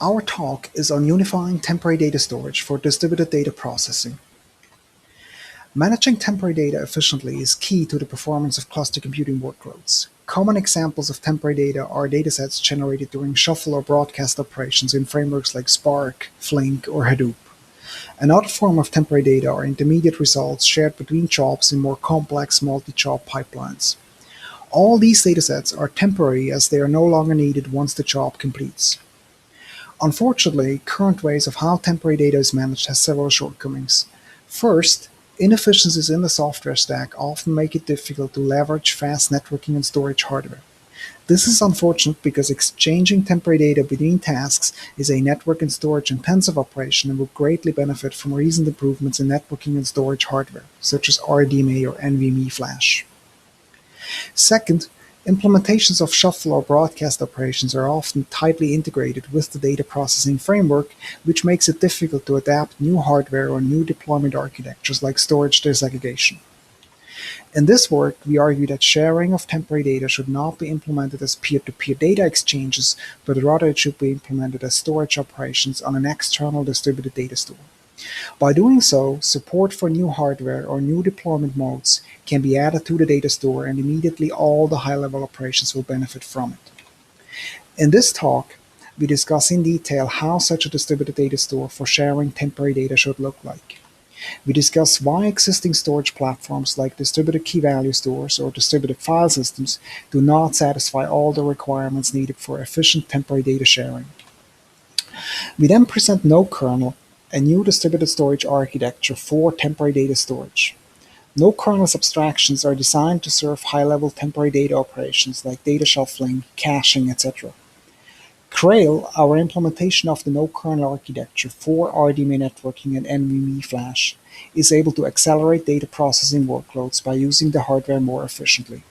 Our talk is on unifying temporary data storage for distributed data processing. Managing temporary data efficiently is key to the performance of cluster computing workloads. Common examples of temporary data are datasets generated during shuffle or broadcast operations in frameworks like Spark, Flink, or Hadoop. Another form of temporary data are intermediate results shared between jobs in more complex multi-job pipelines. All these datasets are temporary as they are no longer needed once the job completes. Unfortunately, current ways of how temporary data is managed has several shortcomings. First, inefficiencies in the software stack often make it difficult to leverage fast networking and storage hardware. This is unfortunate because exchanging temporary data between tasks is a network and storage intensive operation and will greatly benefit from recent improvements in networking and storage hardware, such as RDMA or NVMe flash. Second, implementations of shuffle or broadcast operations are often tightly integrated with the data processing framework, which makes it difficult to adapt new hardware or new deployment architectures like storage disaggregation. In this work, we argue that sharing of temporary data should not be implemented as peer-to-peer data exchanges, but rather it should be implemented as storage operations on an external distributed data store. By doing so, support for new hardware or new deployment modes can be added to the data store and immediately all the high-level operations will benefit from it. In this talk, we discuss in detail how such a distributed data store for sharing temporary data should look like. We discuss why existing storage platforms like distributed key-value stores or distributed file systems do not satisfy all the requirements needed for efficient temporary data sharing. We then present NodeKernel, a new distributed storage architecture for temporary data storage. NodeKernel's abstractions are designed to serve high-level temporary data operations like data shuffling, caching, etc. Grail, our implementation of the NodeKernel architecture for RDMA networking and NVMe flash, is able to accelerate data processing workloads by using the hardware more efficiently.